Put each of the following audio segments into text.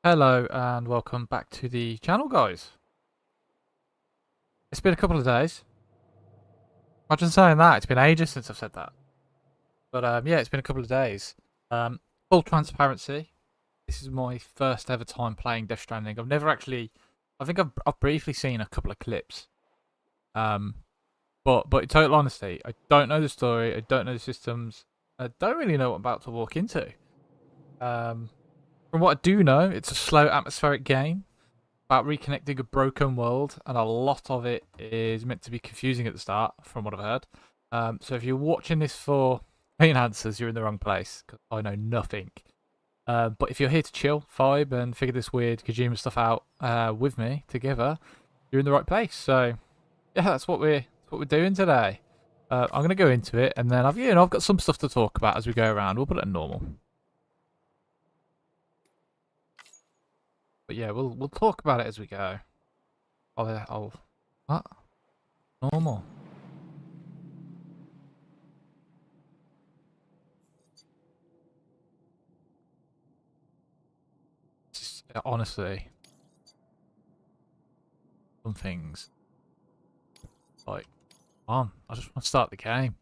Hello and welcome back to the channel, guys. It's been a couple of days. Imagine saying that. It's been ages since I've said that. But yeah, it's been a couple of days. Full transparency. This is my first ever time playing Death Stranding. I've never actually. I think I've briefly seen a couple of clips. But in total honesty, I don't know the story. I don't know the systems. I don't really know what I'm about to walk into. From what I do know, it's a slow atmospheric game about reconnecting a broken world, and a lot of it is meant to be confusing at the start, from what I've heard. So if you're watching this for main answers, you're in the wrong place, because I know nothing. But if you're here to chill, vibe, and figure this weird Kojima stuff out with me together, you're in the right place. So yeah, that's what we're doing today. I'm gonna go into it, and then I've got some stuff to talk about as we go around. We'll put it in normal. But yeah, we'll talk about it as we go. What? Normal. Just, honestly, some things like, come on, I just want to start the game,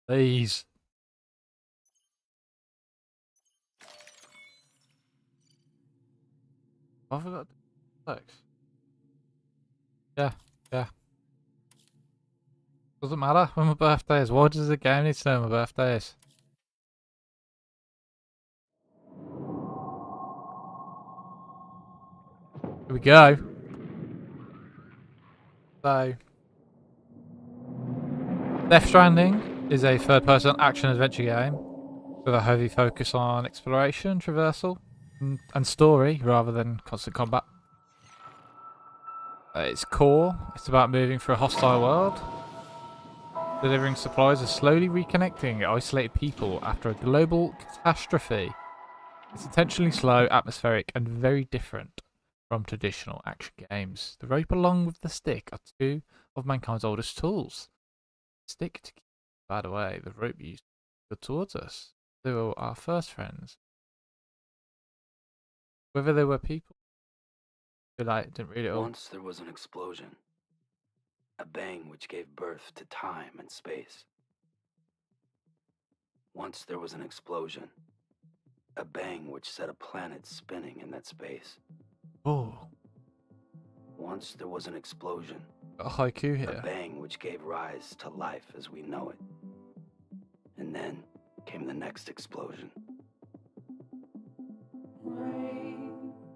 please. I forgot to text. Yeah. Doesn't matter when my birthday is. Why does the game need to know when my birthday is? Here we go. So, Death Stranding is a third-person action-adventure game with a heavy focus on exploration, traversal, and story rather than constant combat. At its core, it's about moving through a hostile world, delivering supplies, and slowly reconnecting isolated people after a global catastrophe. It's intentionally slow, atmospheric, and very different from traditional action games. The rope along with the stick are two of mankind's oldest tools. The stick to keep bad away, the rope used good towards us. They were our first friends. Whether they were people, didn't read it all. Once there was an explosion, a bang which gave birth to time and space. Once there was an explosion, a bang which set a planet spinning in that space. Oh, Once there was an explosion, got a haiku a here. bang which gave rise to life as we know it. And then came the next explosion.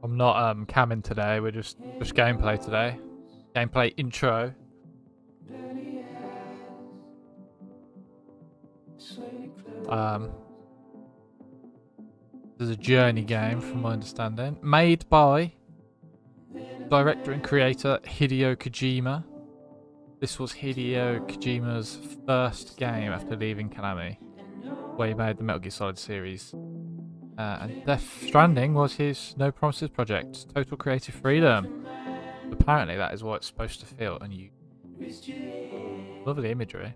I'm not camming today. We're just gameplay today. Gameplay intro. There's a journey game, from my understanding, made by director and creator Hideo Kojima. This was Hideo Kojima's first game after leaving Konami, where he made the Metal Gear Solid series. And Death Stranding was his No Promises project, total creative freedom. Apparently that is what it's supposed to feel, and you... Lovely imagery.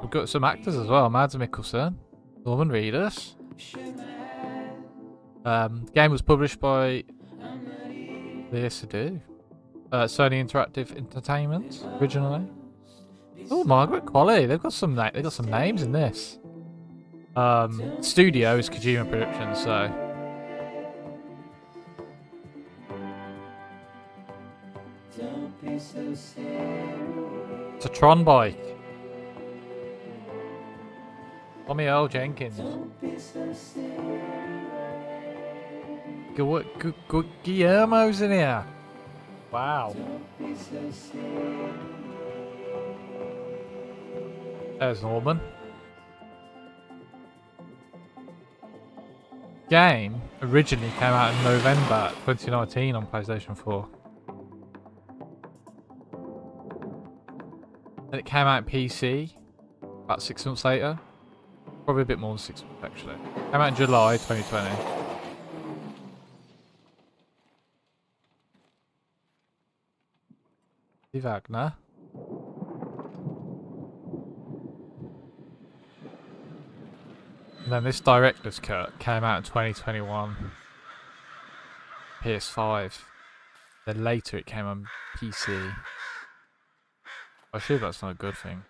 We've got some actors as well, Mads Mikkelsen, Norman Reedus. The game was published by... Yes, I do. Sony Interactive Entertainment originally. Oh, Margaret Qualley. They've got some names in this. Studio is Kojima Productions, so it's a Tron bike. Tommy Earl Jenkins. Guillermo's in here. Wow. There's Norman. Game originally came out in November 2019 on PlayStation 4. Then it came out in PC about 6 months later. Probably a bit more than 6 months actually. Came out in July 2020. Wagner. And then this director's cut came out in 2021, PS5. Then later it came on PC. I assume that's not a good thing.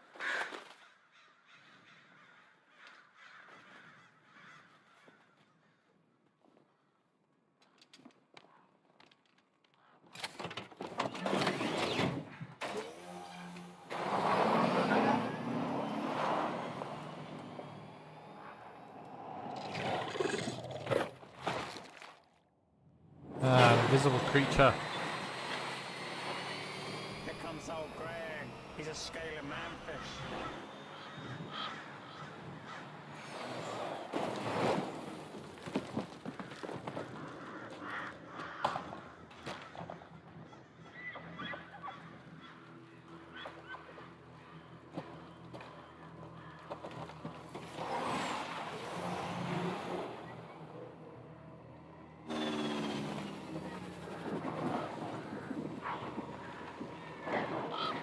Invisible creature. Here comes old Greg. He's a scaly manfish.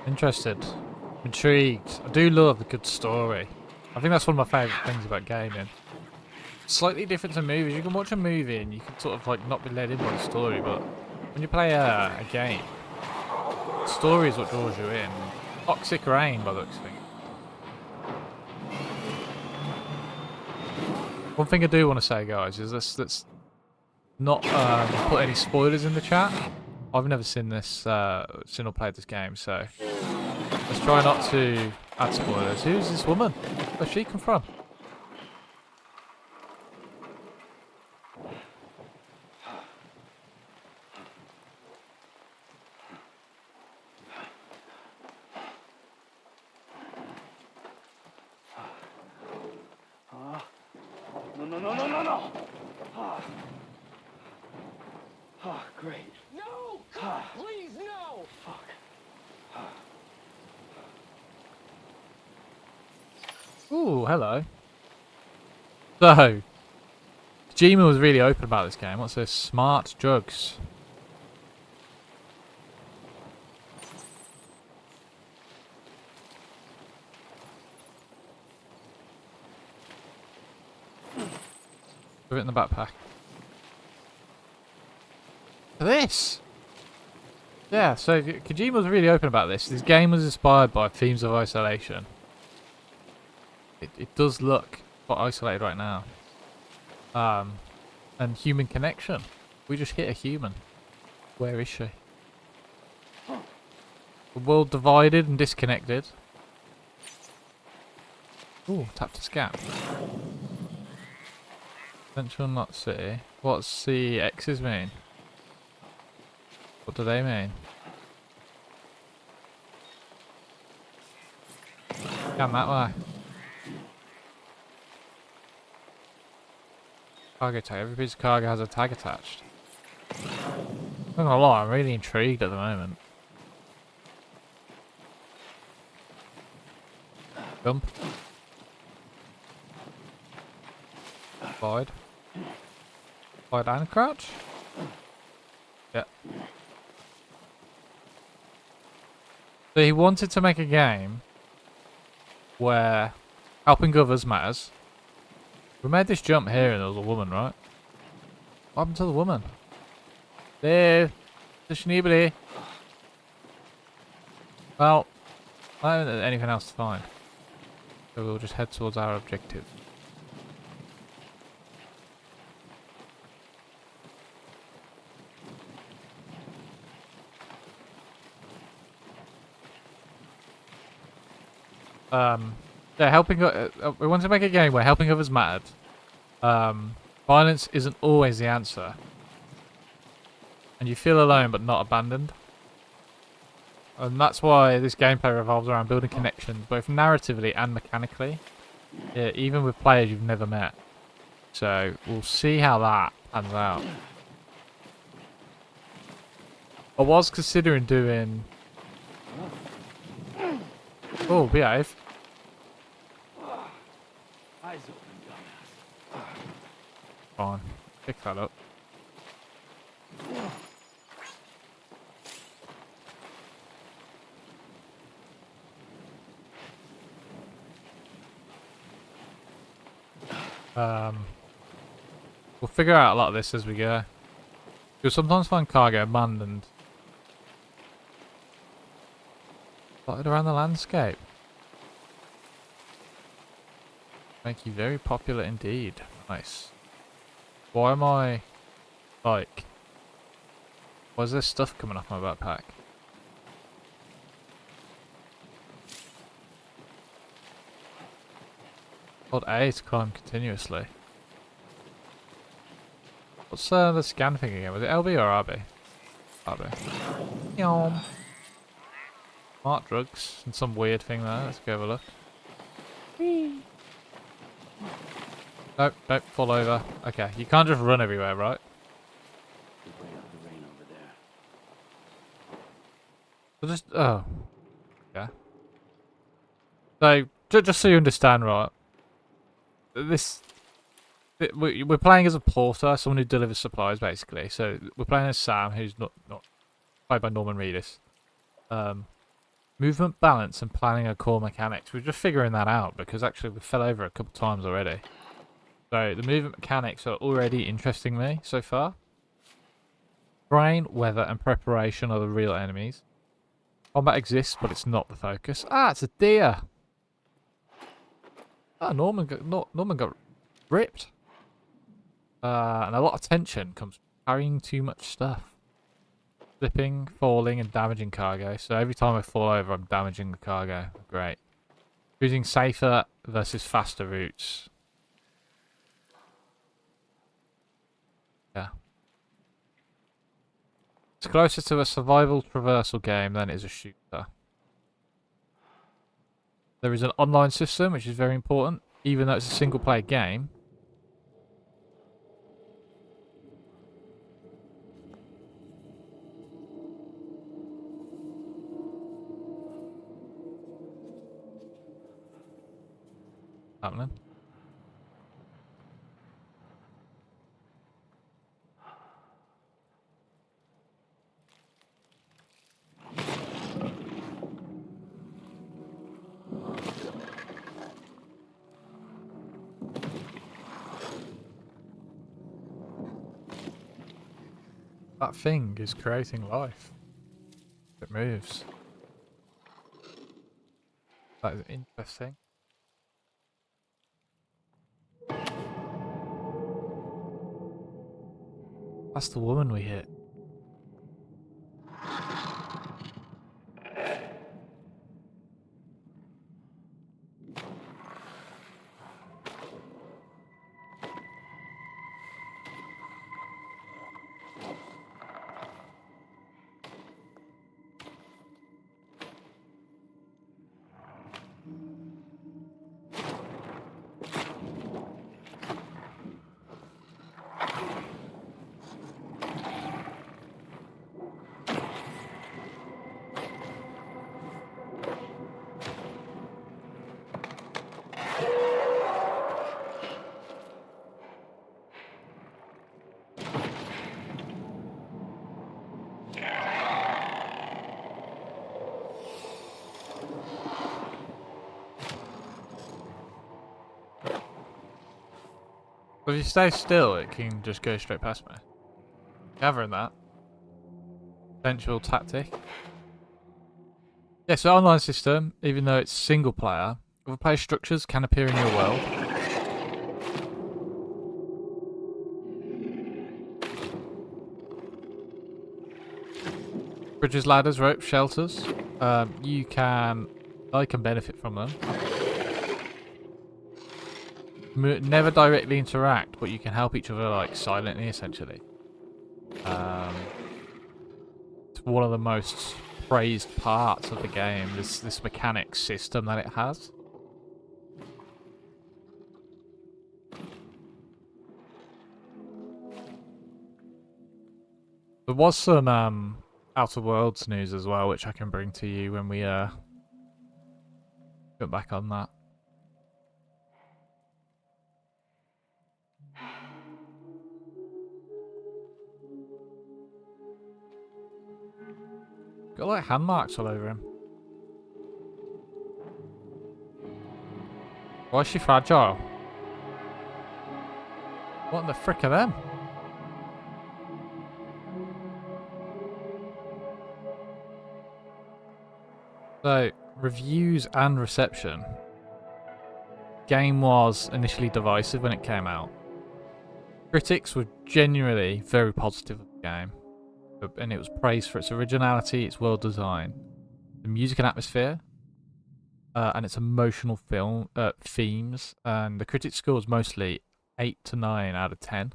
Interested. Intrigued. I do love a good story. I think that's one of my favourite things about gaming. Slightly different to movies. You can watch a movie and you can sort of like not be led in by the story, but when you play a game, the story is what draws you in. Toxic Rain, by the looks of things. One thing I do want to say, guys, is let's not put any spoilers in the chat. I've never seen this, seen or played this game, so let's try not to add spoilers. Who's this woman? Where's she come from? No. Oh, great. No! God, please, no! Fuck. Ooh, hello. So, Kojima was really open about this game. What's this? Smart drugs. Put it in the backpack. This? Yeah, so Kojima was really open about this. This game was inspired by themes of isolation. It does look quite isolated right now. And human connection. We just hit a human. Where is she? The world divided and disconnected. Ooh, tap to scan. Central Knot City. What's the X's mean? What do they mean? Scan that way. Cargo tag. Every piece of cargo has a tag attached. I'm not gonna lie, I'm really intrigued at the moment. Jump. Slide. Slide and crouch? Yeah. So he wanted to make a game where helping others matters. We made this jump here and there was a woman, right? What happened to the woman? There. There's nobody. Well, I don't think there's anything else to find. So we'll just head towards our objective. Yeah, we want to make a game where helping others mattered. Violence isn't always the answer. And you feel alone but not abandoned. And that's why this gameplay revolves around building connections, both narratively and mechanically. Yeah, even with players you've never met. So, we'll see how that pans out. I was considering doing... Oh, behave. Eyes open, dumbass. Fine. Pick that up. We'll figure out a lot of this as we go. You'll sometimes find cargo abandoned. Dotted around the landscape. Make you very popular indeed. Nice. Why am I... like... why is there stuff coming off my backpack? Hold A to climb continuously. What's the scan thing again? Was it LB or RB? RB. Yum. Smart drugs and some weird thing there. Let's go have a look. Nope, don't fall over. Okay, you can't just run everywhere, right? Way out the rain over there. So just oh, yeah. So just so you understand, right? We're playing as a porter, someone who delivers supplies, basically. So we're playing as Sam, who's not played by Norman Reedus. Movement balance and planning are core mechanics. We're just figuring that out because actually we fell over a couple times already. So the movement mechanics are already interesting me so far. Terrain, weather, and preparation are the real enemies. Combat exists, but it's not the focus. Ah, it's a deer. Ah, Norman got ripped. And a lot of tension comes from carrying too much stuff. Slipping, falling, and damaging cargo. So every time I fall over, I'm damaging the cargo. Great. Choosing safer versus faster routes. Yeah. It's closer to a survival traversal game than it is a shooter. There is an online system, which is very important, even though it's a single player game. Happening. That thing is creating life. It moves. That is interesting. That's the woman we hit. But if you stay still, it can just go straight past me. Gathering that. Potential tactic. Yeah, so online system, even though it's single player, other player structures can appear in your world. Bridges, ladders, ropes, shelters. I can benefit from them. Never directly interact, but you can help each other like silently, essentially. It's one of the most praised parts of the game. This mechanic system that it has. There was some Outer Worlds news as well, which I can bring to you when we get back on that. Got like hand marks all over him. Why is she fragile? What in the frick are them? So, reviews and reception. Game was initially divisive when it came out. Critics were genuinely very positive of the game, and it was praised for its originality, its world design, the music and atmosphere, and its emotional themes. And the critic score was mostly 8 to 9 out of 10.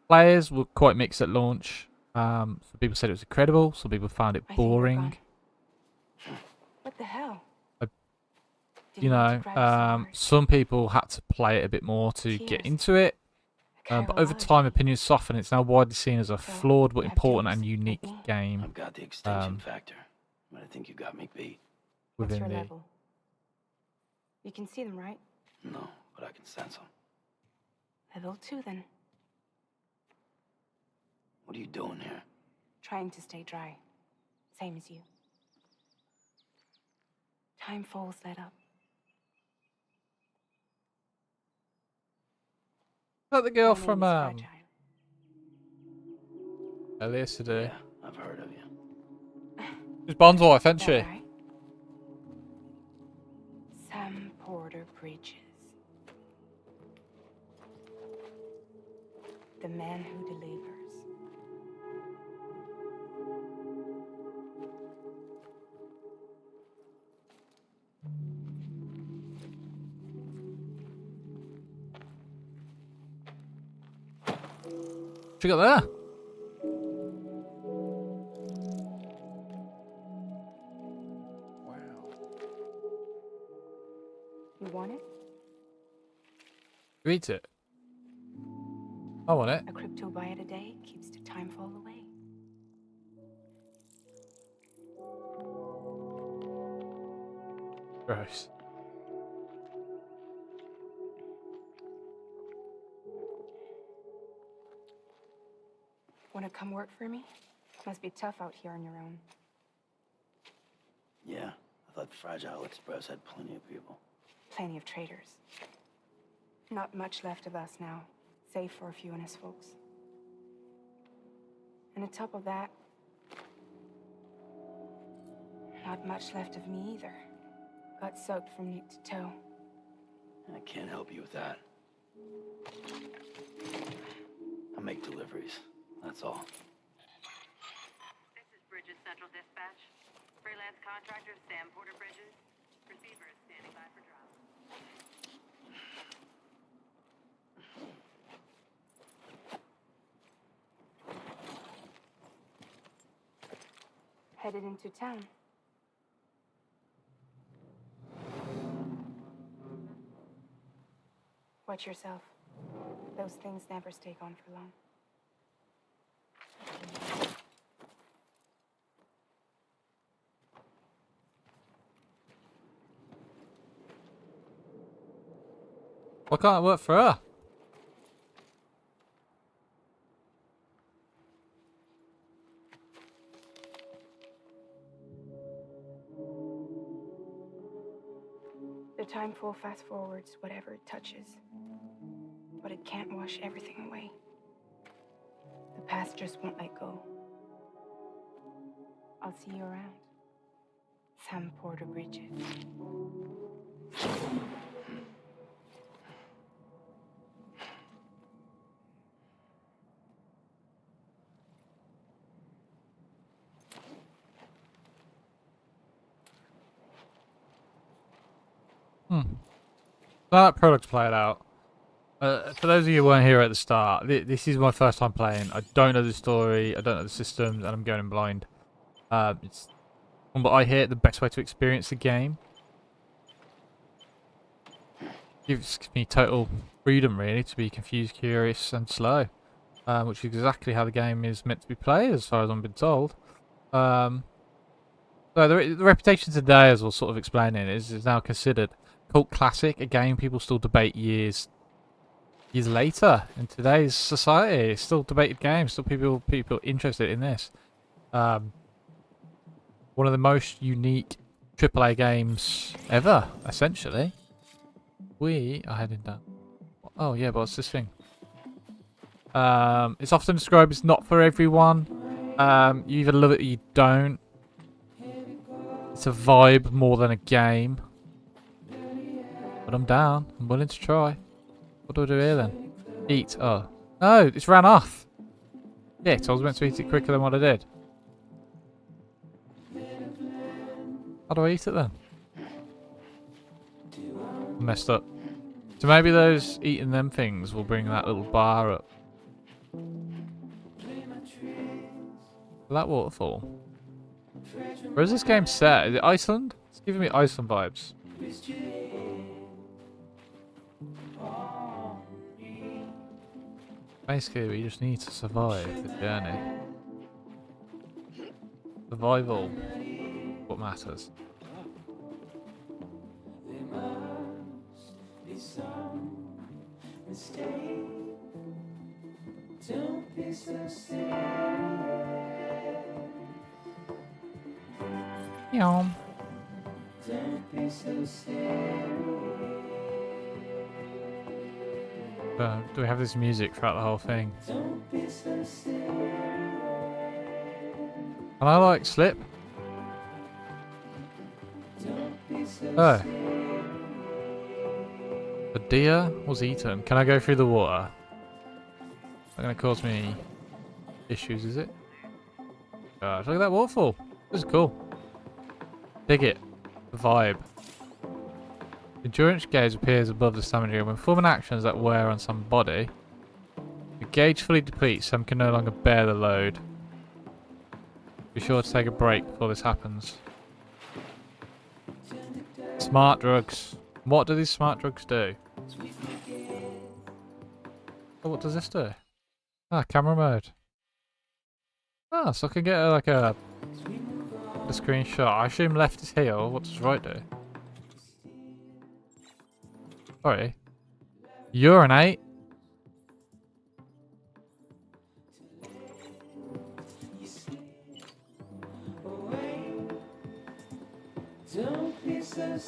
Players were quite mixed at launch. Some people said it was incredible. Some people found it boring. What the hell? You know, some people had to play it a bit more to get into it. But over time, opinions softened. It's now widely seen as a flawed but important and unique game. I've got the extinction factor, but I think you got me beat. What's Within your the level? You can see them, right? No, but I can sense them. Level 2, then. What are you doing here? Trying to stay dry. Same as you. Time falls let up. Is that the girl My from name is Fragile. Elias today? Yeah, I've heard of you. She's Bond's wife, isn't she? That right? Sam Porter Bridges. The man who delivers. What you got there? Wow. You want it? You eat it. I want it. A crypto bite a day keeps the time fall away. Gross. Wanna come work for me? Must be tough out here on your own. Yeah, I thought Fragile Express had plenty of people. Plenty of traitors. Not much left of us now, save for a few honest folks. And on top of that, not much left of me either. Got soaked from neck to toe. I can't help you with that. I make deliveries, that's all. This is Bridges Central Dispatch. Freelance contractor Sam Porter Bridges. Receiver is standing by for drop. Headed into town. Watch yourself. Those things never stay gone for long. Why can't it work for her? The time fall fast forwards whatever it touches. But it can't wash everything away. The past just won't let go. I'll see you around. Sam Porter Bridges. Now that product's played out. For those of you who weren't here at the start, this is my first time playing. I don't know the story, I don't know the systems, and I'm going in blind. It's from what I hear, the best way to experience the game. Gives me total freedom, really, to be confused, curious, and slow. Which is exactly how the game is meant to be played, as far as I've been told. So the reputation today, as we'll sort of explain it, is now considered cult classic, a game people still debate years later in today's society. It's still debated games, still people interested in this. One of the most unique AAA games ever, essentially. We are heading down. Oh yeah, but what's this thing? It's often described as not for everyone. You either love it or you don't. It's a vibe more than a game. But I'm down. I'm willing to try. What do I do here then? Eat. Oh. No, it's ran off. Shit, I was meant to eat it quicker than what I did. How do I eat it then? I messed up. So maybe those eating them things will bring that little bar up. That waterfall. Where is this game set? Is it Iceland? It's giving me Iceland vibes. Basically, we just need to survive the journey. Survival. What matters. Yum. Do we have this music throughout the whole thing? Can I like slip? Oh. The deer was eaten. Can I go through the water? Not gonna cause me issues, is it? Gosh, look at that waterfall. This is cool. Dig it. The vibe. Endurance gauge appears above the stamina gauge. When performing actions that wear on some body, the gauge fully depletes. Some can no longer bear the load. Be sure to take a break before this happens. Smart drugs. What do these smart drugs do? Oh, what does this do? Ah, camera mode. Ah, so I can get like a screenshot. I assume left is here. What does right do? Sorry. Urinate. Don't be so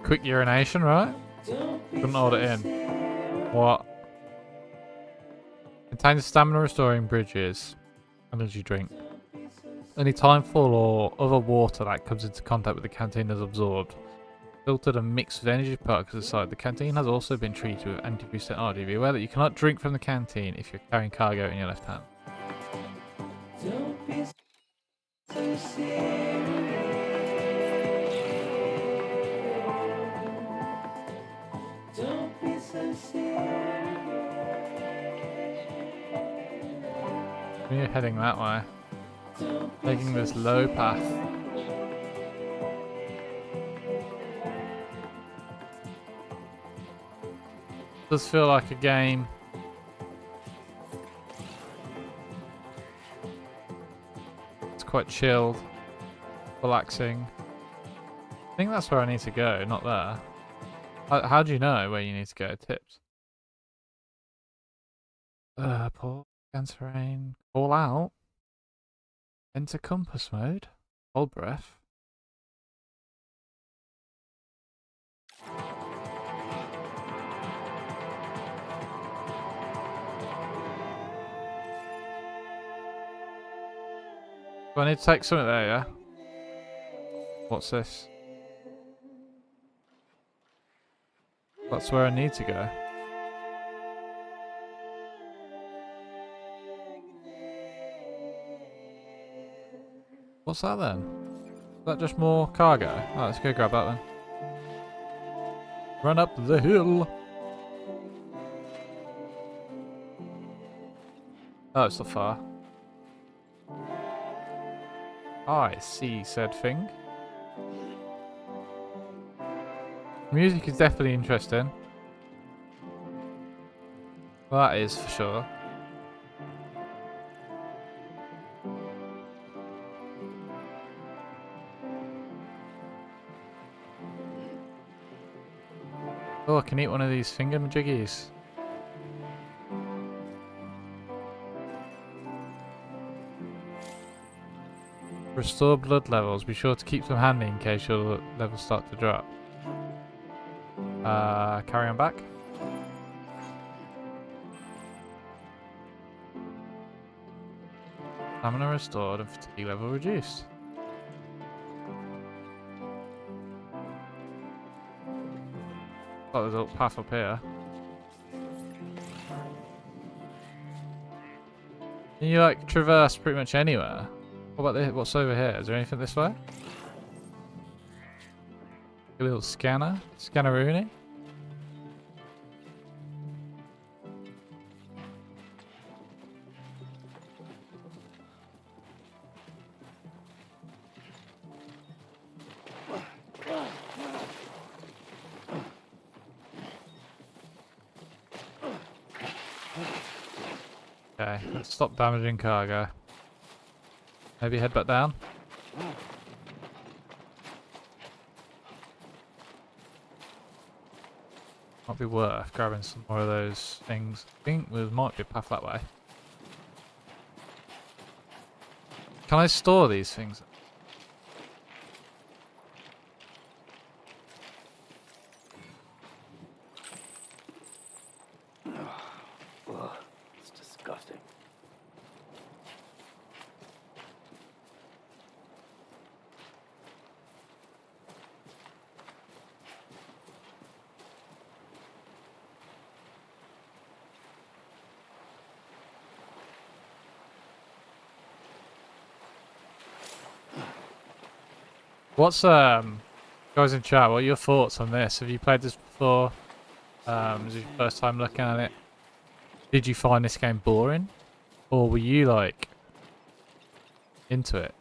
Quick urination, right? Couldn't hold it in. What? Contains stamina restoring bridges. Energy drink. Any timefall or other water that comes into contact with the canteen is absorbed. Filtered and mixed with energy particles aside, the canteen has also been treated with anti-boost technology. Be aware that you cannot drink from the canteen if you're carrying cargo in your left hand. Don't be so serious. Don't be so serious. We're heading that way. Taking this low path. Does feel like a game. It's quite chilled, relaxing. I think that's where I need to go, not there. How do you know where you need to go? Tips. Pull against terrain. Call out. Enter compass mode. Hold breath. Do I need to take something there, yeah? What's this? That's where I need to go. What's that then? Is that just more cargo? Oh, let's go grab that then. Run up the hill. Oh, it's not far. I see said thing. Music is definitely interesting. That is for sure. Oh, I can eat one of these finger majiggies. Restore blood levels. Be sure to keep them handy in case your levels start to drop. Carry on back. Stamina restored and fatigue level reduced. Oh, there's a little path up here. Can you like traverse pretty much anywhere? What about this? What's over here? Is there anything this way? A little scanner? Scanner-rooney? Okay, let's stop damaging cargo. Maybe head back down. Might be worth grabbing some more of those things. I think there might be a path that way. Can I store these things? Ugh, it's disgusting. What's guys in chat, what are your thoughts on this? Have you played this before? Is it your first time looking at it? Did you find this game boring? Or were you like into it?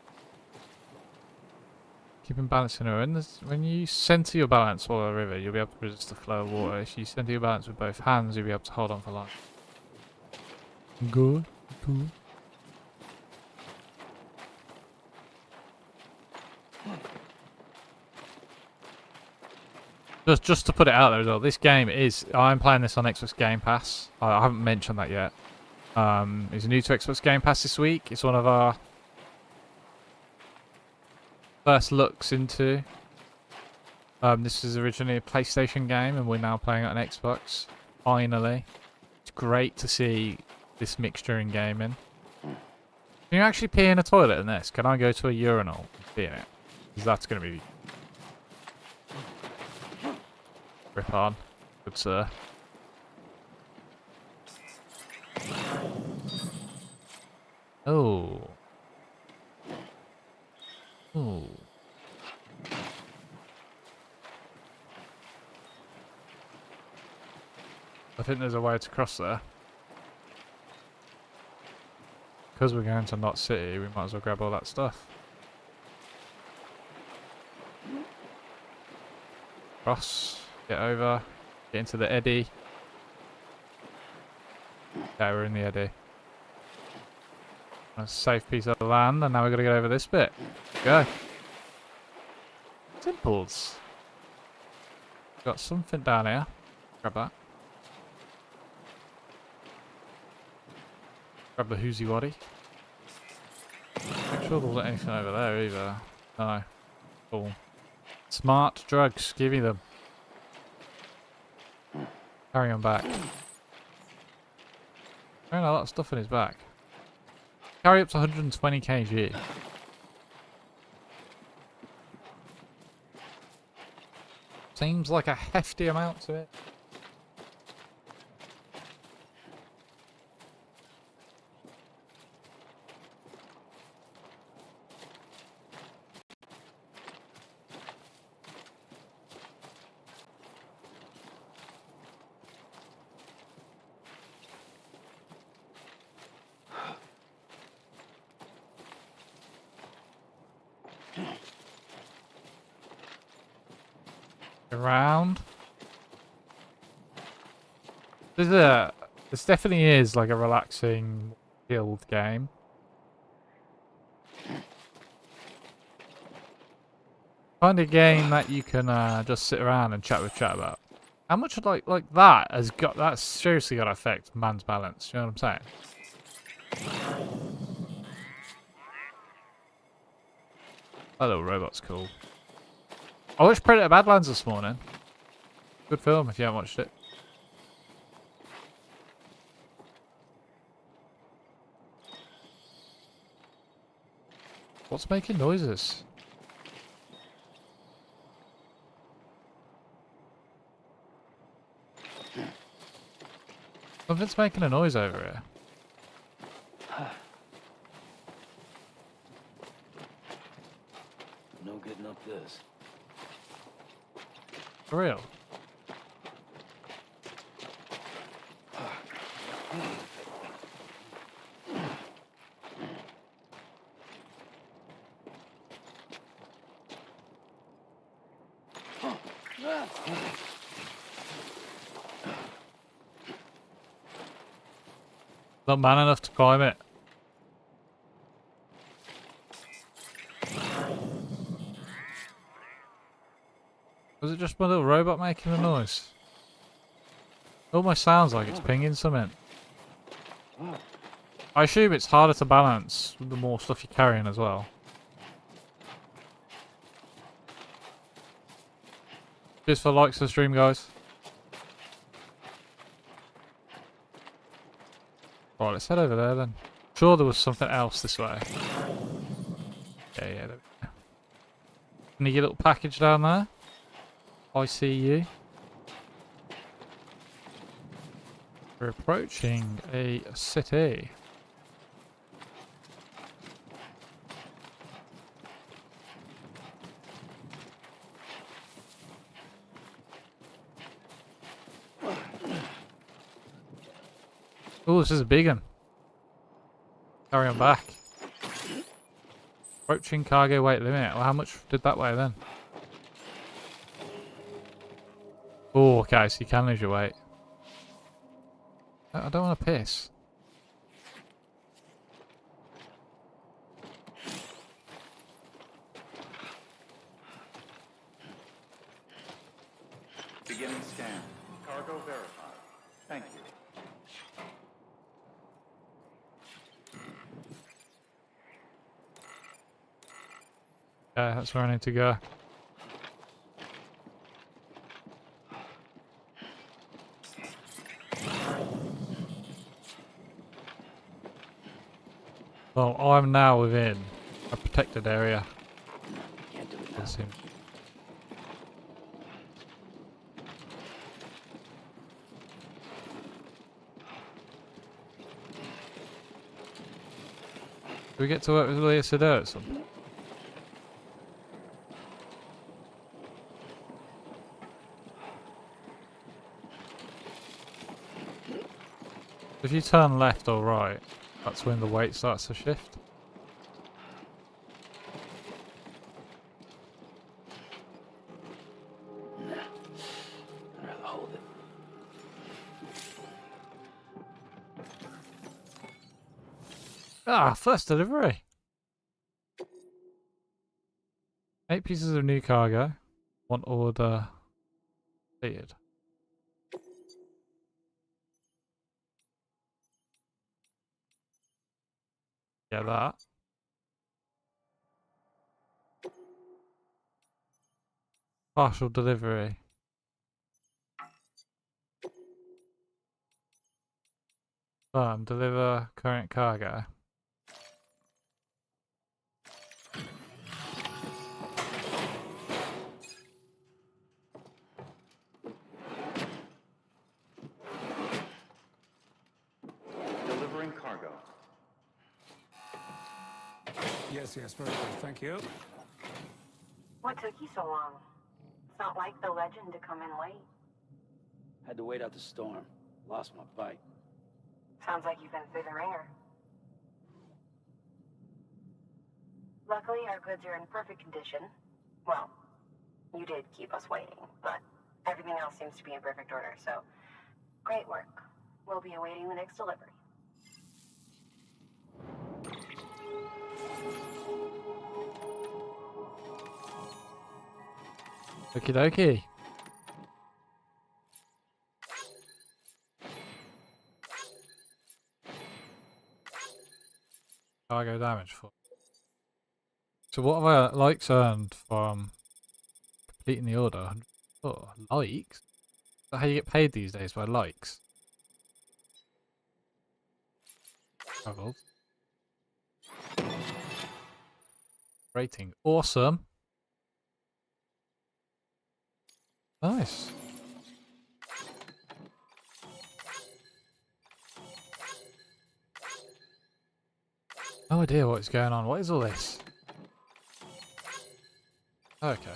Keeping balance in a run. When you center your balance while a river, you'll be able to resist the flow of water. If you center your balance with both hands, you'll be able to hold on for life. Good. Good. Just to put it out there as well, this game is... I'm playing this on Xbox Game Pass. I haven't mentioned that yet. It's new to Xbox Game Pass this week. It's one of our first looks into... this is originally a PlayStation game and we're now playing it on Xbox. Finally. It's great to see this mixture in gaming. Can you actually pee in a toilet in this? Can I go to a urinal and pee in it? Because that's going to be... Rip on. Good sir. Oh. Oh. I think there's a way to cross there. Because we're going to Knot City, we might as well grab all that stuff. Cross. Get over. Get into the eddy. Okay, we're in the eddy. A safe piece of land, and now we've got to get over this bit. Go. Simples. Got something down here. Grab that. Grab the Hoosie Waddy. Make sure there wasn't anything over there either. No. Cool. Smart drugs. Give me them. Carry on back. Carrying a lot of stuff in his back. Carry up to 120 kg. Seems like a hefty amount to it. Around. This definitely is like a relaxing, chilled game. Kind of game that you can just sit around and chat about. How much like that has got that's seriously got to affect man's balance. You know what I'm saying? That little robot's cool. I watched Predator Badlands this morning. Good film if you haven't watched it. What's making noises? Something's making a noise over here. No getting up this. For real? Not man enough to climb it. Was it just my little robot making a noise? It almost sounds like it's pinging something. I assume it's harder to balance with the more stuff you're carrying as well. Cheers for likes of the stream, guys. Right, let's head over there then. Sure there was something else this way. Yeah, there we go. Can you get a little package down there? I see you. We're approaching a city. Oh, this is a big one. Carry on back. Approaching cargo weight limit. Well, how much did that weigh then? Oh, okay, so you can lose your weight. I don't want to piss. Beginning scan. Cargo verified. Thank you. Okay, that's where I need to go. Well, I'm now within a protected area. Can't do it now. Let's see. Do we get to work with Leah Sado at some point? If you turn left or right, that's when the weight starts to shift. Nah. I'd rather hold it. Ah, first delivery. 8 pieces of new cargo. 1 order completed. Yeah, that. Partial delivery. Deliver current cargo. Delivering cargo. Yes, very good. Thank you. What took you so long? It's not like the legend to come in late. Had to wait out the storm. Lost my bike. Sounds like you've been through the ringer. Luckily, our goods are in perfect condition. Well, you did keep us waiting, but everything else seems to be in perfect order, so great work. We'll be awaiting the next delivery. Okie dokie. Cargo damage for. So what have I likes earned from completing the order? Oh, likes? Is that how you get paid these days, by likes? Travels. Rating. Awesome. Nice. No idea what's going on. What is all this? Okay.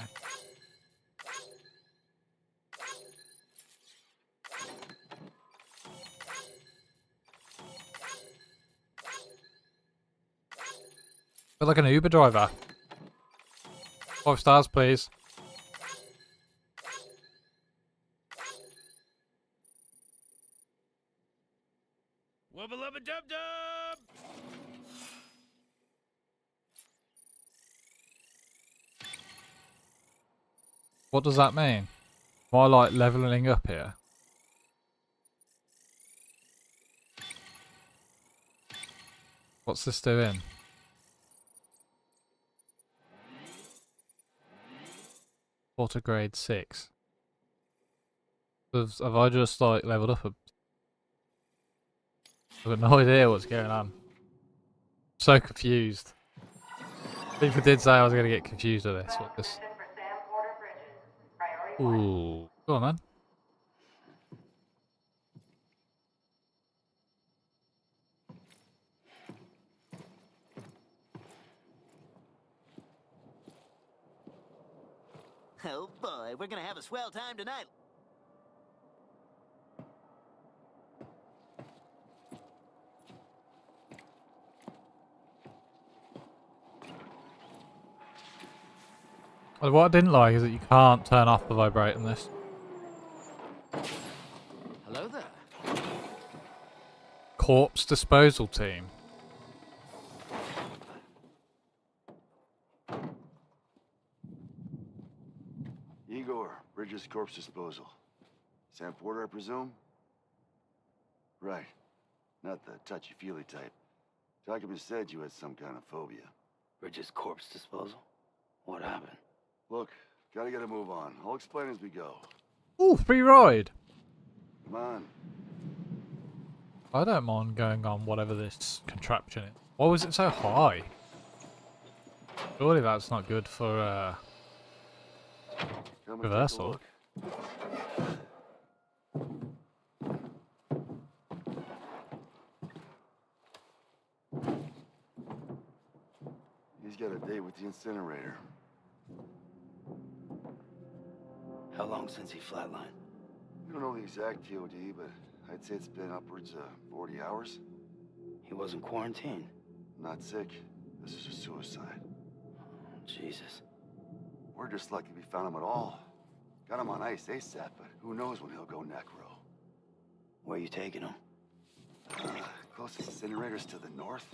Feel like an Uber driver. 5 stars, please. Wubba lubba dub dub! What does that mean? Am I like leveling up here? What's this doing? Auto grade 6. Have I just like leveled up a... I've got no idea what's going on. So confused. People did say I was going to get confused with this. What this? Ooh. Go on then. Oh boy, we're gonna have a swell time tonight. Well, what I didn't like is that you can't turn off the vibrate on this. Hello there. Corpse disposal team. Igor, Bridges Corpse Disposal. Sam Porter, I presume? Right. Not the touchy-feely type. Document said you had some kind of phobia. Bridges corpse disposal? What happened? Look, gotta get a move on. I'll explain as we go. Ooh, free ride. Come on. I don't mind going on whatever this contraption is. Why was it so high? Surely that's not good for Come and take a reversal. look. He's got a date with the incinerator. How long since he flatlined? We don't know the exact TOD, but I'd say it's been upwards of 40 hours. He wasn't quarantined. Not sick. This is a suicide. Jesus. We're just lucky we found him at all. Got him on ice ASAP, but who knows when he'll go necro. Where you taking him? Closest incinerators to the north.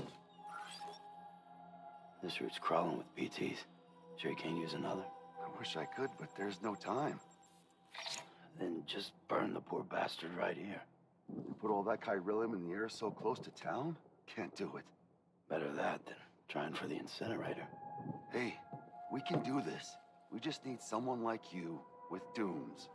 This route's crawling with BTs. Sure you can't use another? I wish I could, but there's no time. Then just burn the poor bastard right here. You put all that chiralium in the air so close to town? Can't do it. Better that than trying for the incinerator. Hey, we can do this. We just need someone like you with dunes.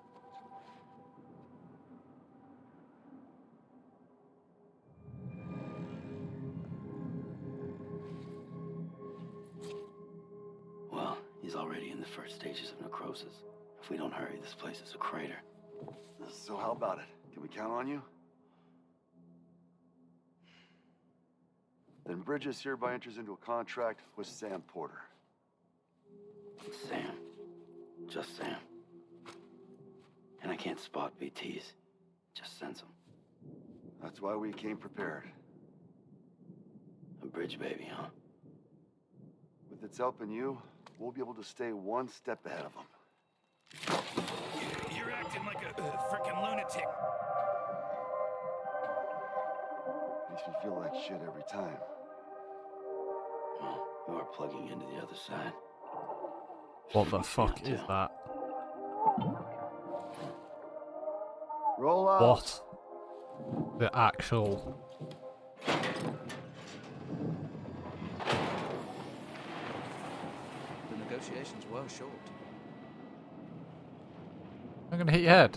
Well, he's already in the first stages of necrosis. If we don't hurry, this place is a crater. So how about it? Can we count on you? Then Bridges hereby enters into a contract with Sam Porter. Sam. Just Sam. And I can't spot BTs. Just sense them. That's why we came prepared. A bridge baby, huh? With its help and you, we'll be able to stay one step ahead of them. You're acting like a freaking lunatic. Makes me feel like shit every time. Well, you are plugging into the other side. What the fuck is that? Roll out. What? The actual... negotiations were short. I'm gonna hit your head.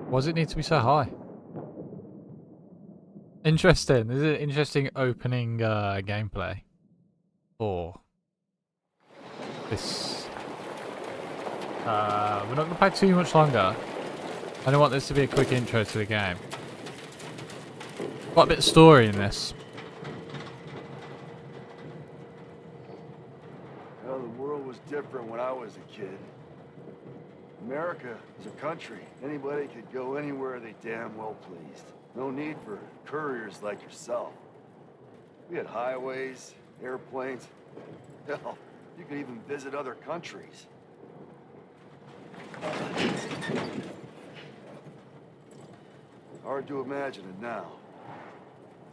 Why does it need to be so high? Interesting. This is an interesting opening gameplay for this. We're not going to play too much longer. I don't want this to be a quick intro to the game. Quite a bit of story in this. Well, the world was different when I was a kid. America is a country. Anybody could go anywhere they damn well pleased. No need for couriers like yourself. We had highways, airplanes. Hell, you could even visit other countries. Hard to imagine it now.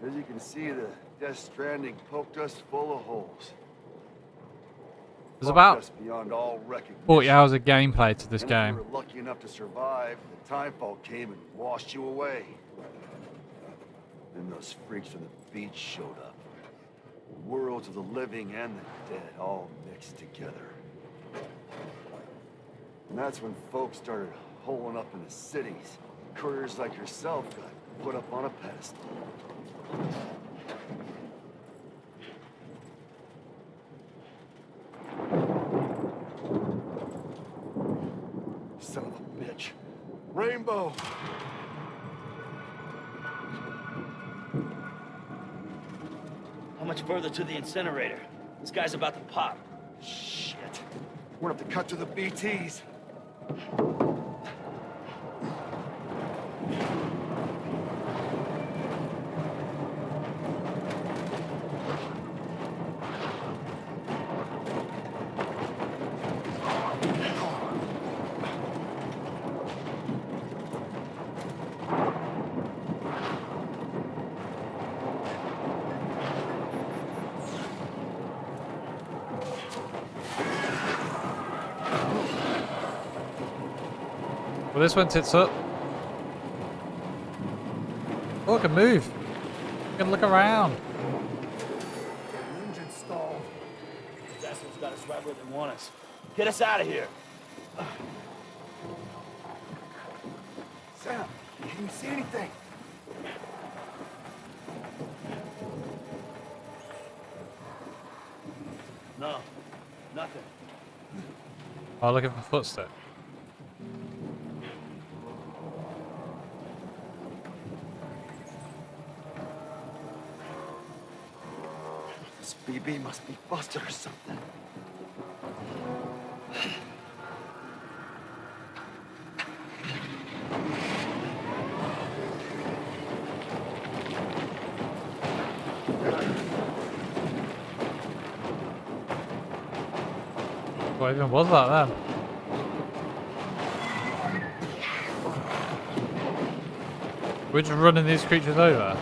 As you can see, the Death Stranding poked us full of holes. There's about Us beyond all recognition. 40 hours of gameplay to this And if game. you were lucky enough to survive, the timefall came and washed you away. Then those freaks from the beach showed up. The worlds of the living and the dead all mixed together. And that's when folks started holing up in the cities. Couriers like yourself got put up on a pedestal. Son of a bitch. Rainbow! How much further to the incinerator? This guy's about to pop. Shit. We're gonna have to cut to the BTs. Well, this one tits up. Oh, I can move. I can look around. Engine stalled. This asshole's got us right where they want us. Get us out of here. Sam, can you see anything? No, nothing. Oh, looking for footsteps. This BB must be busted or something. What even was that then? We're just running these creatures over.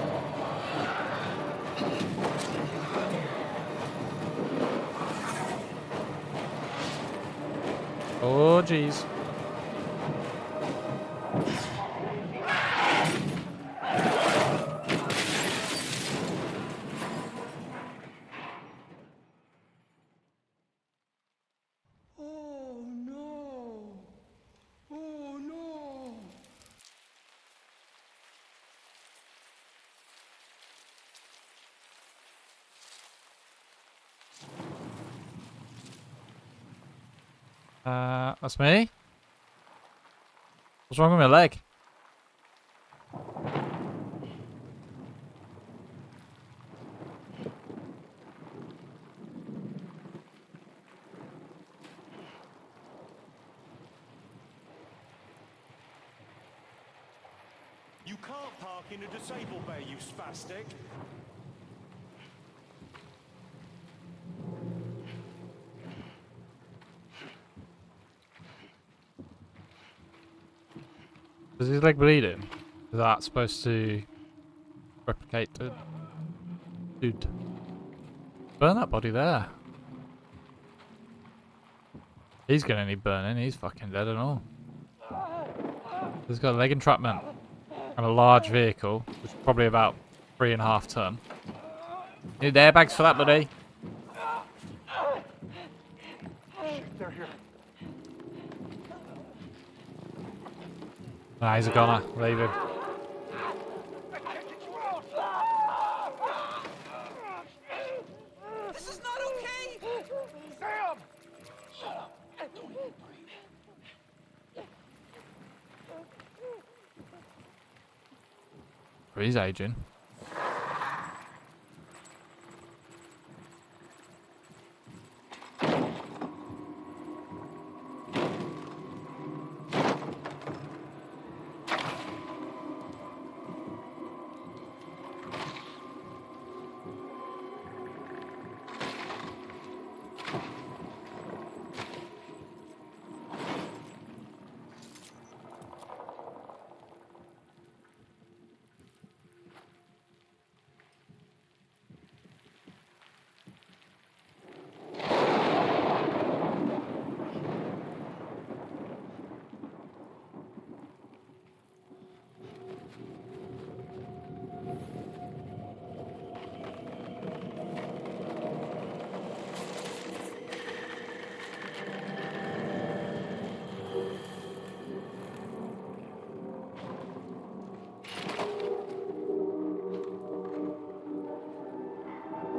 Oh, jeez. Oh no! Oh no! That's me. What's wrong with my leg? You can't park in a disabled bay, you spastic. Is his leg bleeding? Is that supposed to replicate it? Dude. Burn that body there. He's gonna need burning, he's fucking dead and all. He's got leg entrapment and a large vehicle, which is probably about 3.5 ton. Need airbags for that, buddy. They're here. Nah, he's a goner. Leave him. This is not okay! Sam! He's aging.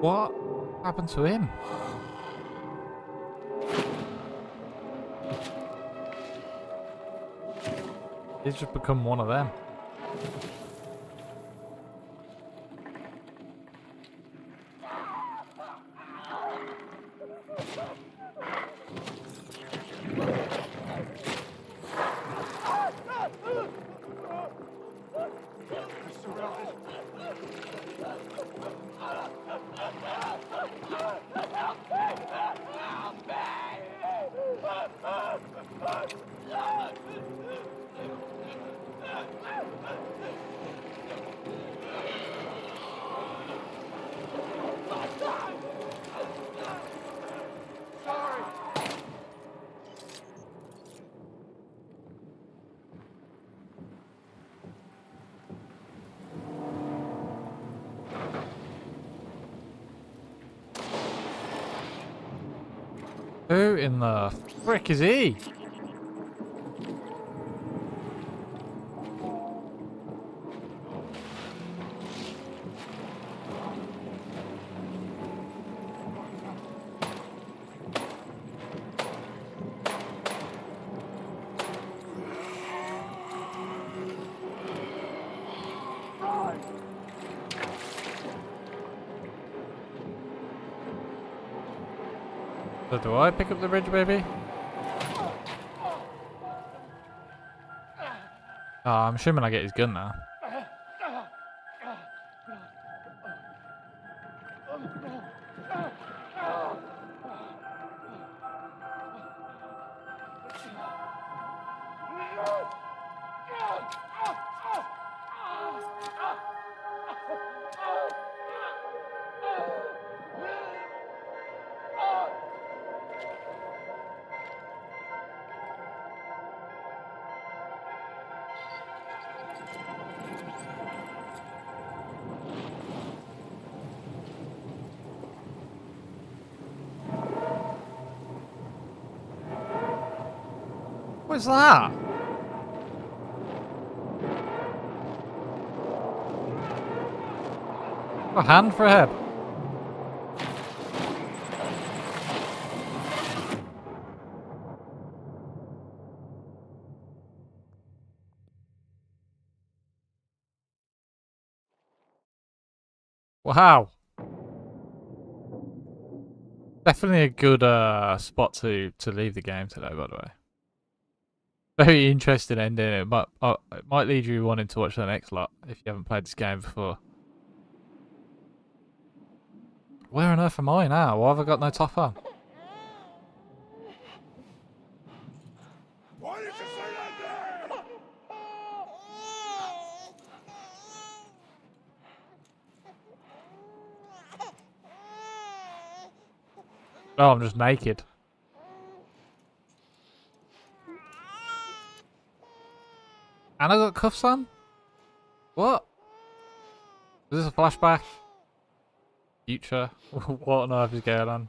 What happened to him? He's just become one of them. Who in the frick is he? So do I pick up the bridge, baby? Oh, I'm assuming I get his gun now. What's that? A hand for a head. Wow. Definitely a good spot to leave the game today, by the way. Very interesting ending. It might lead you wanting to watch the next lot if you haven't played this game before. Where on earth am I now? Why have I got no top on? Why did you say that there? Oh, I'm just naked. And I got cuffs on? What? Is this a flashback? Future? What on earth is going on?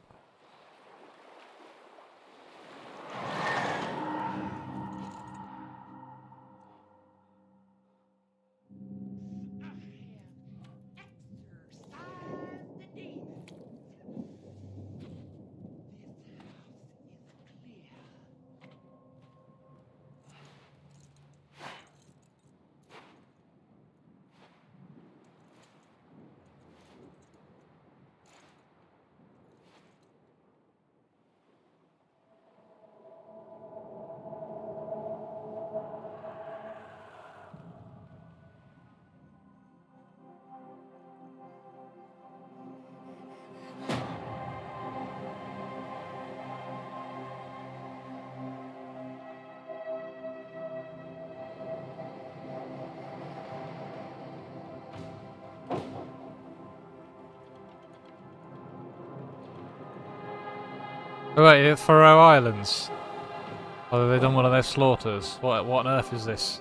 Oh, wait, Faroe Islands. Oh, have they done one of their slaughters? What on earth is this?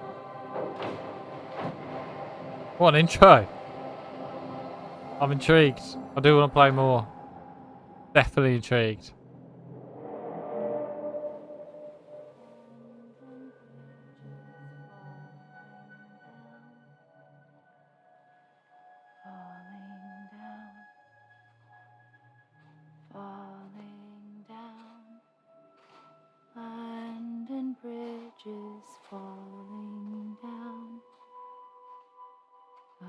What an intro! I'm intrigued. I do want to play more. Definitely intrigued. Falling down, London Bridge is falling down, my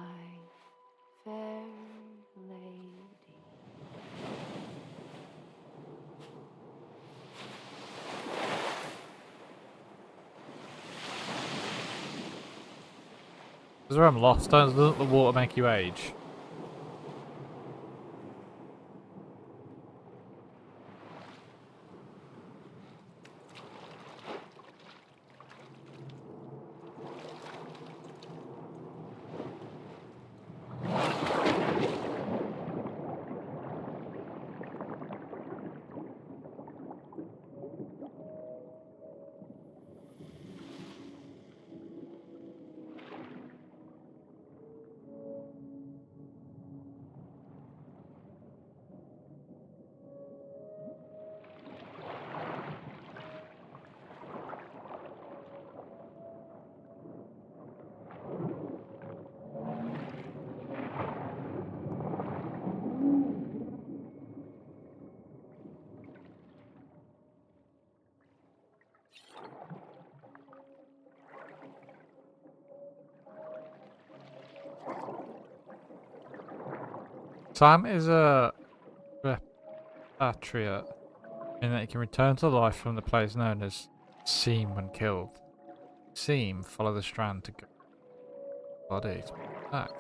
fair lady. This is where I'm lost. Doesn't the water make you age? Sam is a repatriate in that he can return to life from the place known as Seam when killed. Seam, follow the strand to go body to back.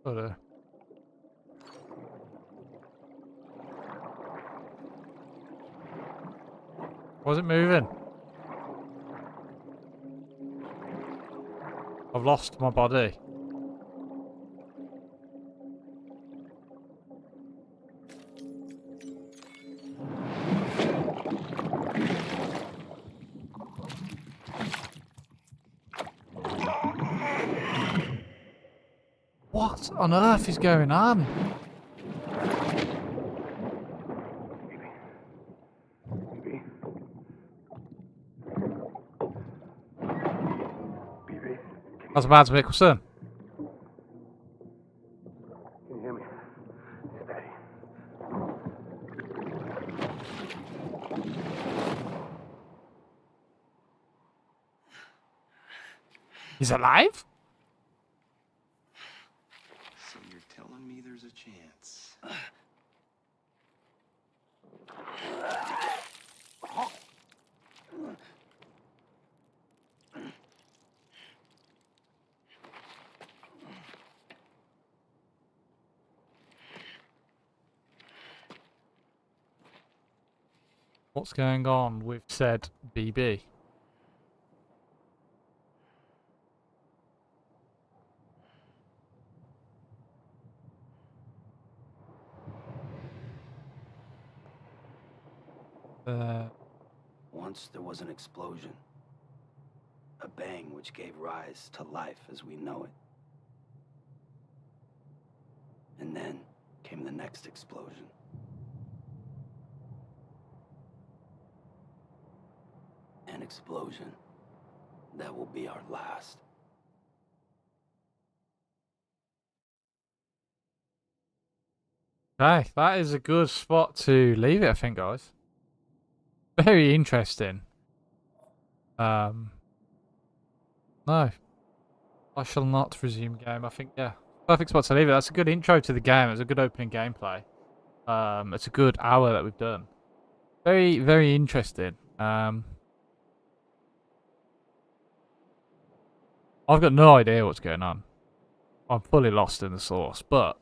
But, was it moving? I've lost my body. What on earth is going on? That's Mads Mikkelsen. Can you hear me? Steady. He's alive? So you're telling me there's a chance? What's going on with said BB? Once there was an explosion. A bang which gave rise to life as we know it. And then came the next explosion. An explosion that will be our last. Okay, that is a good spot to leave it, I think, guys. Very interesting. No. I shall not resume game. I think, yeah. Perfect spot to leave it. That's a good intro to the game. It's a good opening gameplay. It's a good hour that we've done. Very, very interesting. I've got no idea what's going on. I'm fully lost in the source, but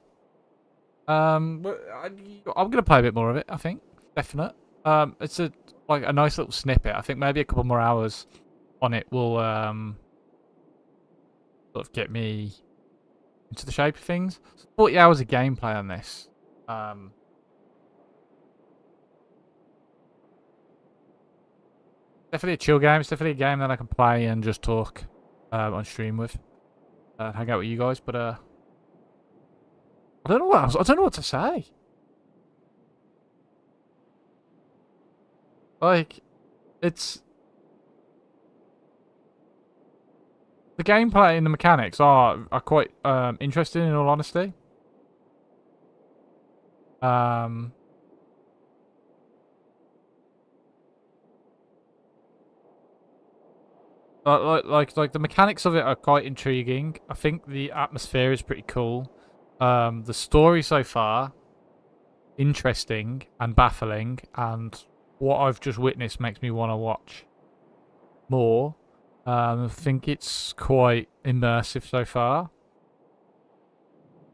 I'm gonna play a bit more of it. I think, definite. It's a nice little snippet. I think maybe a couple more hours on it will sort of get me into the shape of things. So 40 hours of gameplay on this. Definitely a chill game. It's definitely a game that I can play and just talk on stream with, hang out with you guys. But I don't know I don't know what to say. Like, it's the gameplay and the mechanics are quite interesting, in all honesty. Like the mechanics of it are quite intriguing. I think the atmosphere is pretty cool. The story so far, interesting and baffling, and what I've just witnessed makes me want to watch more. I think it's quite immersive so far.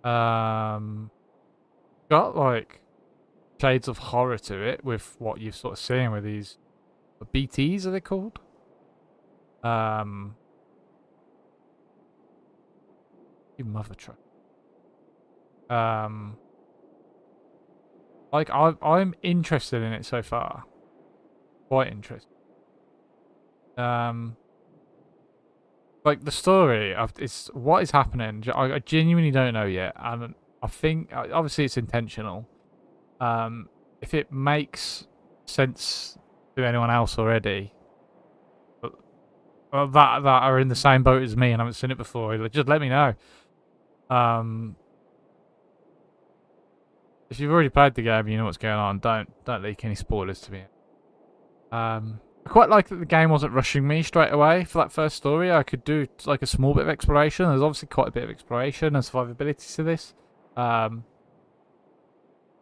Got like shades of horror to it with what you've sort of seen with these BTs, are they called? You mother truck. Like I'm interested in it so far. Quite interested. Like the story of it's what is happening. I genuinely don't know yet, and I think obviously it's intentional. If it makes sense to anyone else already, that are in the same boat as me and haven't seen it before, just let me know. If you've already played the game, you know what's going on. Don't leak any spoilers to me. I quite like that the game wasn't rushing me straight away for that first story. I could do like a small bit of exploration. There's obviously quite a bit of exploration and survivability to this.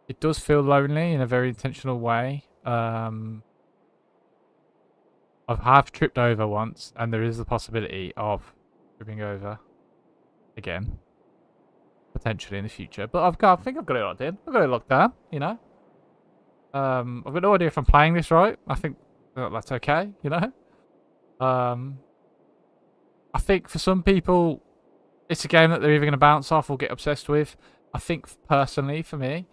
It does feel lonely in a very intentional way. I have tripped over once, and there is the possibility of tripping over again, potentially in the future. But I think I've got it locked in. I've got it locked down, you know. I've got no idea if I'm playing this right. I think that's okay, you know. I think for some people, it's a game that they're either going to bounce off or get obsessed with. I think personally, for me,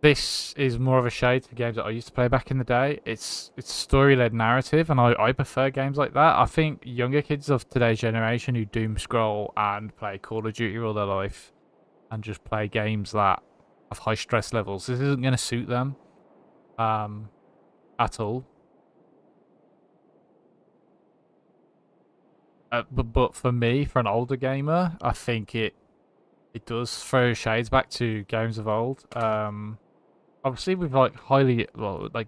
this is more of a shade to games that I used to play back in the day. It's story-led narrative, and I prefer games like that. I think younger kids of today's generation who doom scroll and play Call of Duty all their life and just play games that have high stress levels, this isn't going to suit them at all. But for me, for an older gamer, I think it does throw shades back to games of old. Obviously with like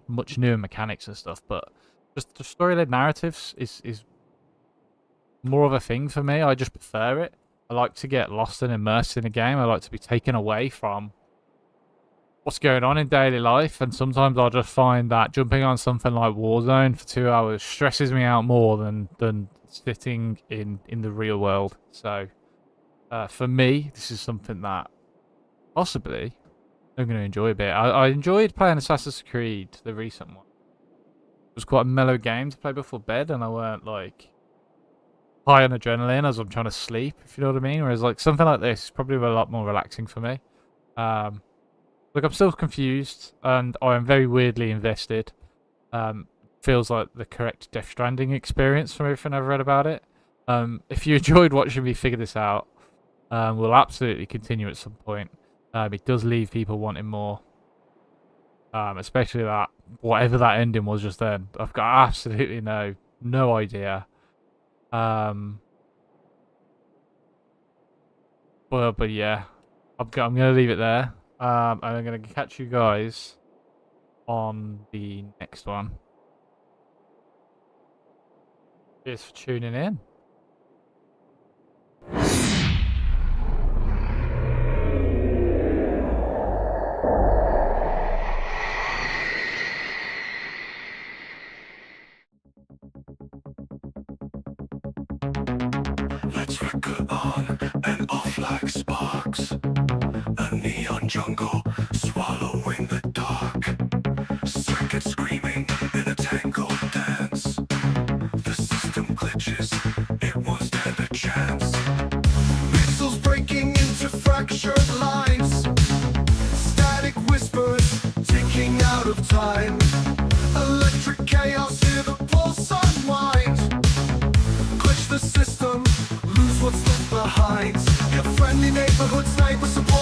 much newer mechanics and stuff, but just the story-led narratives is more of a thing for me. I just prefer it. I like to get lost and immersed in a game. I like to be taken away from what's going on in daily life, and sometimes I'll just find that jumping on something like Warzone for 2 hours stresses me out more than sitting in the real world. So for me, this is something that possibly I'm going to enjoy a bit. I enjoyed playing Assassin's Creed, the recent one. It was quite a mellow game to play before bed, and I weren't like high on adrenaline as I'm trying to sleep, if you know what I mean. Whereas like something like this is probably a lot more relaxing for me. Look, I'm still confused, and I am very weirdly invested. Feels like the correct Death Stranding experience from everything I've read about it. If you enjoyed watching me figure this out, we'll absolutely continue at some point. It does leave people wanting more. Especially that, whatever that ending was just then. I've got absolutely no idea. But yeah, I'm gonna leave it there. And I'm gonna catch you guys on the next one. Cheers for tuning in. on and off like sparks. A neon jungle swallowing the dark. Circuits screaming in a tangled dance. The system glitches, it won't stand a chance. Pixels breaking into fractured lines. Static whispers ticking out of time. Electric chaos, hear the pulse unwind. Glitch the system, lose what's left behind. Your friendly neighborhood sniper support